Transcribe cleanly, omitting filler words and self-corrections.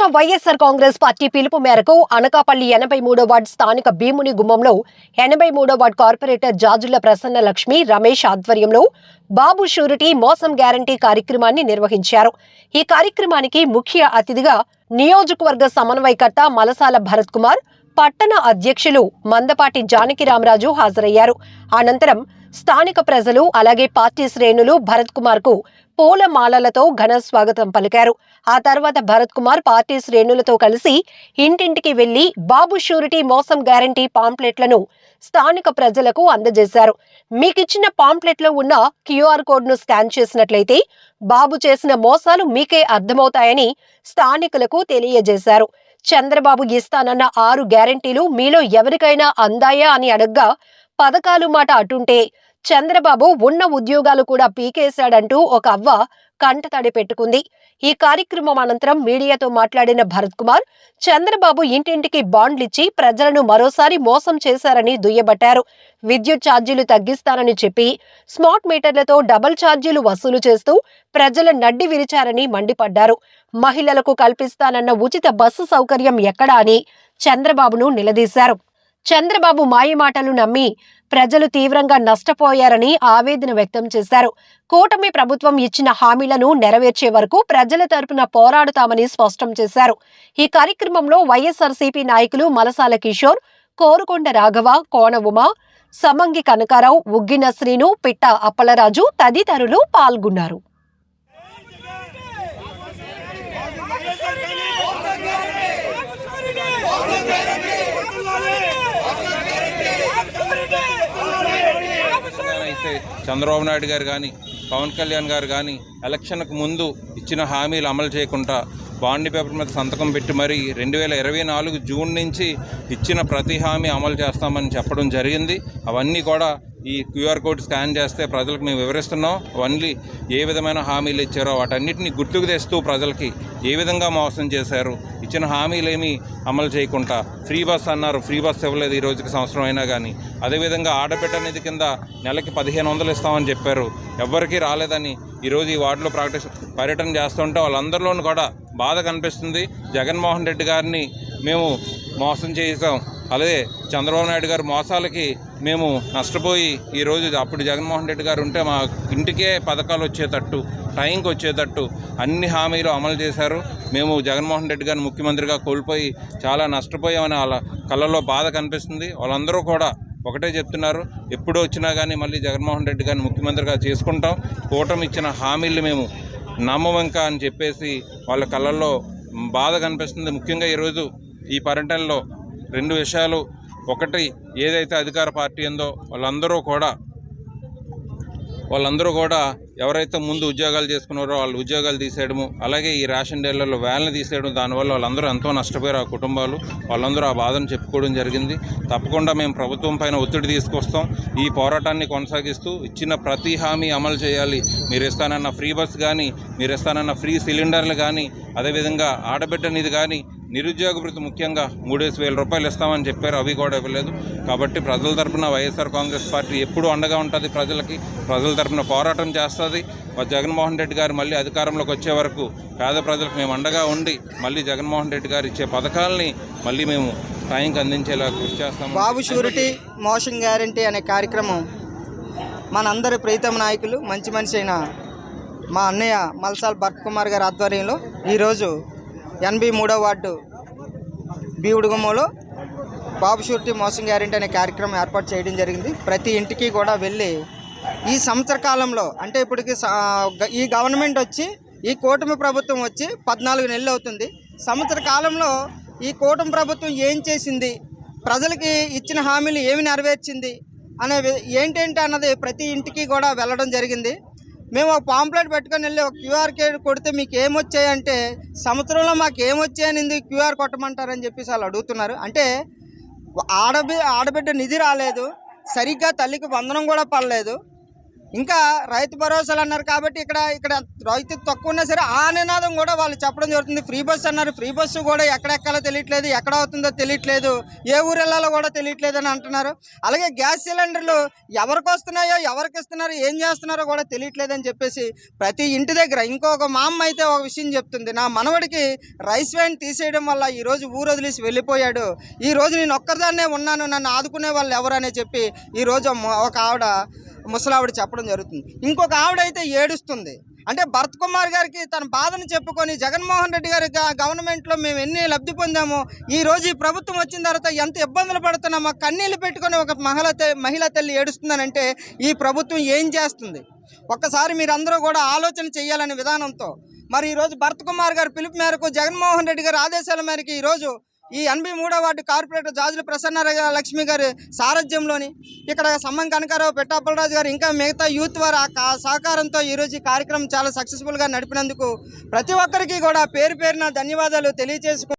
రాష్ట్ర వైఎస్ఆర్ కాంగ్రెస్ పార్టీ పిలుపు మేరకు అనకాపల్లి 83వ వార్డు స్థానిక భీముని గుమ్మంలో 83వ వార్డు కార్పొరేటర్ జాజుల ప్రసన్న లక్ష్మి రమేష్ ఆధ్వర్యంలో బాబు షూరిటీ మోసం గ్యారంటీ కార్యక్రమాన్ని నిర్వహించారు. ఈ కార్యక్రమానికి ముఖ్య అతిథిగా నియోజకవర్గ సమన్వయకర్త మలసాల భరత్ కుమార్, పట్టణ అధ్యక్షులు మందపాటి జానకి రామరాజు హాజరయ్యారు. అనంతరం స్థానిక ప్రజలు అలాగే పార్టీ శ్రేణులు భరత్ కుమార్ కు పూల మాలలతో ఘన స్వాగతం పలికారు. ఆ తర్వాత భరత్ కుమార్ పార్టీ శ్రేణులతో కలిసి ఇంటింటికి వెళ్లి బాబు షూరిటీ మోసం గ్యారంటీ పాంప్లెట్లను స్థానిక ప్రజలకు అందజేశారు. మీకిచ్చిన పాంప్లెట్లో ఉన్న క్యూఆర్ కోడ్ ను స్కాన్ చేసినట్లయితే బాబు చేసిన మోసాలు మీకే అర్థమవుతాయని స్థానికులకు తెలియజేశారు. చంద్రబాబు ఇస్తానన్న 6 గ్యారంటీలు మీలో ఎవరికైనా అందాయా అని అడగ్గా పథకాలు మాట అటుంటే చంద్రబాబు ఉన్న ఉద్యోగాలు కూడా పీకేశాడంటూ ఒక అవ్వ కంటతడి పెట్టుకుంది. ఈ కార్యక్రమం అనంతరం మీడియాతో మాట్లాడిన భరత్ కుమార్, చంద్రబాబు ఇంటింటికి బాండ్లిచ్చి ప్రజలను మరోసారి మోసం చేశారని దుయ్యబట్టారు. విద్యుత్ ఛార్జీలు తగ్గిస్తానని చెప్పి స్మార్ట్ మీటర్లతో డబుల్ ఛార్జీలు వసూలు చేస్తూ ప్రజల నడ్డి విరిచారని మండిపడ్డారు. మహిళలకు కల్పిస్తానన్న ఉచిత బస్సు సౌకర్యం ఎక్కడా అని చంద్రబాబును నిలదీశారు. చంద్రబాబు మాయమాటలు నమ్మి ప్రజలు తీవ్రంగా నష్టపోయారని ఆవేదన వ్యక్తం చేశారు. కూటమి ప్రభుత్వం ఇచ్చిన హామీలను నెరవేర్చే వరకు ప్రజల తరపున పోరాడుతామని స్పష్టం చేశారు. ఈ కార్యక్రమంలో వైఎస్ఆర్సీపీ నాయకులు మలసాల కిషోర్, కోరుకొండ రాఘవ, కోన ఉమ, సమంగి కనకారావు, ఉగ్గిన శ్రీను, పిట్ట అప్పలరాజు తదితరులు పాల్గొన్నారు. చంద్రబాబు నాయుడు గారు కానీ పవన్ కళ్యాణ్ గారు కానీ ఎలక్షన్కు ముందు ఇచ్చిన హామీలు అమలు చేయకుండా బాండ్ పేపర్ మీద సంతకం పెట్టి మరి 2024 జూన్ నుంచి ఇచ్చిన ప్రతి హామీ అమలు చేస్తామని చెప్పడం జరిగింది. అవన్నీ కూడా ఈ క్యూఆర్ కోడ్ స్కాన్ చేస్తే ప్రజలకు మేము వివరిస్తున్నాం. అవన్నీ ఏ విధమైన హామీలు ఇచ్చారో వాటన్నిటిని గుర్తుకు తెస్తూ ప్రజలకి ఏ విధంగా మోసం చేశారు, ఇచ్చిన హామీలేమీ అమలు చేయకుండా ఫ్రీ బస్ అన్నారు, ఫ్రీ బస్ ఇవ్వలేదు ఈ రోజుకి సంవత్సరం అయినా కానీ. అదేవిధంగా ఆడబిడ్డ నిధి కింద నెలకి 1500 ఇస్తామని చెప్పారు, ఎవ్వరికీ రాలేదని ఈరోజు ఈ వార్డులో పర్యటన చేస్తుంటే వాళ్ళందరిలోనూ కూడా బాధ కనిపిస్తుంది. జగన్మోహన్ రెడ్డి గారిని మేము మోసం చేసాం, అలాగే చంద్రబాబు నాయుడు గారు మోసాలకి మేము నష్టపోయి ఈరోజు అప్పుడు జగన్మోహన్ రెడ్డి గారు ఉంటే మా ఇంటికే పథకాలు వచ్చేటట్టు, టైంకి వచ్చేటట్టు అన్ని హామీలు అమలు చేశారు. మేము జగన్మోహన్ రెడ్డి గారిని ముఖ్యమంత్రిగా కోల్పోయి చాలా నష్టపోయామని వాళ్ళ కళ్ళల్లో బాధ కనిపిస్తుంది. వాళ్ళందరూ కూడా ఒకటే చెప్తున్నారు, ఎప్పుడు వచ్చినా కానీ మళ్ళీ జగన్మోహన్ రెడ్డి గారిని ముఖ్యమంత్రిగా చేసుకుంటాం, కూటమి ఇచ్చిన హామీలు మేము నమ్మవంకా అని చెప్పేసి వాళ్ళ కళ్ళల్లో బాధ కనిపిస్తుంది. ముఖ్యంగా ఈరోజు ఈ పర్యటనలో 2 విషయాలు. ఒకటి, ఏదైతే అధికార పార్టీ ఉందో వాళ్ళందరూ కూడా ఎవరైతే ముందు ఉద్యోగాలు చేసుకున్నారో వాళ్ళు ఉద్యోగాలు తీసేయడము, అలాగే ఈ రేషన్ డీలర్లు వ్యాన్లు తీసేయడం, దానివల్ల వాళ్ళందరూ ఎంతో నష్టపోయారు. ఆ కుటుంబాలు వాళ్ళందరూ ఆ బాధను చెప్పుకోవడం జరిగింది. తప్పకుండా మేము ప్రభుత్వం పైన ఒత్తిడి తీసుకొస్తాం. ఈ పోరాటాన్ని కొనసాగిస్తూ ఇచ్చిన ప్రతి హామీ అమలు చేయాలి. మీరు ఇస్తానన్న ఫ్రీ బస్ కానీ, మీరు ఇస్తానన్న ఫ్రీ సిలిండర్లు కానీ, అదేవిధంగా ఆడబిడ్డ నిధి కానీ, నిరుద్యోగ భృతి ముఖ్యంగా 3000 రూపాయలు ఇస్తామని చెప్పారు, అవి కూడా ఇవ్వలేదు. కాబట్టి ప్రజల తరపున వైఎస్ఆర్ కాంగ్రెస్ పార్టీ ఎప్పుడూ అండగా ఉంటుంది. ప్రజల తరపున పోరాటం చేస్తుంది. జగన్మోహన్ రెడ్డి గారు మళ్ళీ అధికారంలోకి వచ్చే వరకు పేద ప్రజలకు మేము అండగా ఉండి మళ్ళీ జగన్మోహన్ రెడ్డి గారు ఇచ్చే పథకాలని మళ్ళీ మేము టైంకి అందించేలా కృషి చేస్తాము. బాబు షూరిటీ మోసం గ్యారంటీ అనే కార్యక్రమం మనందరి ప్రీతమ నాయకులు మంచి మనిషి అయిన మా అన్నయ్య మలసాల భరత్ కుమార్ గారి ఆధ్వర్యంలో ఈరోజు 83వ వార్డు భీముడిగుమ్మలో బాబు షూరిటీ మోసం గ్యారెంటీ అనే కార్యక్రమం ఏర్పాటు చేయడం జరిగింది. ప్రతి ఇంటికి కూడా వెళ్ళి ఈ సంవత్సర కాలంలో, అంటే ఇప్పటికి ఈ గవర్నమెంట్ వచ్చి, ఈ కూటమి ప్రభుత్వం వచ్చి 14 నెలలు అవుతుంది. సంవత్సర కాలంలో ఈ కూటమి ప్రభుత్వం ఏం చేసింది, ప్రజలకి ఇచ్చిన హామీలు ఏమి నెరవేర్చింది అనే ఏంటంటే అన్నది ప్రతి ఇంటికి కూడా వెళ్ళడం జరిగింది. మేము ఒక పాంప్లెట్ పెట్టుకొని వెళ్ళి ఒక క్యూఆర్ కోడ్ కొడితే మీకు ఏమొచ్చాయంటే, సంవత్సరంలో మాకు ఏమొచ్చాయని క్యూఆర్ కొట్టమంటారని చెప్పేసి వాళ్ళు అడుగుతున్నారు. అంటే ఆడబిడ్డ నిధి రాలేదు, సరిగ్గా తల్లికి వందనం కూడా పడలేదు, ఇంకా రైతు భరోసాలు అన్నారు కాబట్టి ఇక్కడ రైతు తక్కువ ఉన్నా సరే ఆ నినాదం కూడా వాళ్ళు చెప్పడం జరుగుతుంది. ఫ్రీ బస్సు అన్నారు, ఫ్రీ బస్సు కూడా ఎక్కడెక్కాలో తెలియట్లేదు, ఎక్కడ అవుతుందో తెలియట్లేదు, ఏ ఊరు వెళ్ళాలో కూడా తెలియట్లేదు అని అంటున్నారు. అలాగే గ్యాస్ సిలిండర్లు ఎవరికి వస్తున్నాయో, ఎవరికి ఇస్తున్నారో, ఏం చేస్తున్నారో కూడా తెలియట్లేదు అని చెప్పేసి ప్రతి ఇంటి దగ్గర ఇంకొక మా అమ్మ అయితే ఒక విషయం చెప్తుంది. నా మనవడికి రైస్ వ్యాన్ తీసేయడం వల్ల ఈరోజు ఊరు వదిలేసి వెళ్ళిపోయాడు, ఈరోజు నేను ఒక్కదాన్నే ఉన్నాను, నన్ను ఆదుకునే వాళ్ళు ఎవరని చెప్పి ఈరోజు ఒక ఆవిడ ముసలావిడ చెప్పడం జరుగుతుంది. ఇంకొక ఆవిడ అయితే ఏడుస్తుంది. అంటే భరత్ కుమార్ గారికి తన బాధను చెప్పుకొని జగన్మోహన్ రెడ్డి గారి గవర్నమెంట్లో మేము ఎన్ని లబ్ధి పొందామో, ఈరోజు ఈ ప్రభుత్వం వచ్చిన తర్వాత ఎంత ఇబ్బందులు పడుతున్నామో కన్నీళ్ళు పెట్టుకొని ఒక మహిళ తల్లి ఏడుస్తుందనంటే ఈ ప్రభుత్వం ఏం చేస్తుంది ఒక్కసారి మీరందరూ కూడా ఆలోచన చేయాలనే విధానంతో మరి ఈరోజు భరత్ కుమార్ గారి పిలుపు మేరకు జగన్మోహన్ రెడ్డి గారి ఆదేశాల మేరకు ఈరోజు ఈ 83వ వార్డు కార్పొరేటర్ జాజుల ప్రసన్న లక్ష్మి గారి సారథ్యంలోని ఇక్కడ సమ్మం కనకారావు, పెట్టాపలరాజు గారు ఇంకా మిగతా యూత్ వారి సహకారంతో ఈరోజు ఈ కార్యక్రమం చాలా సక్సెస్ఫుల్గా నడిపినందుకు ప్రతి ఒక్కరికి కూడా పేరు పేరున ధన్యవాదాలు తెలియజేసుకుంటున్నాను.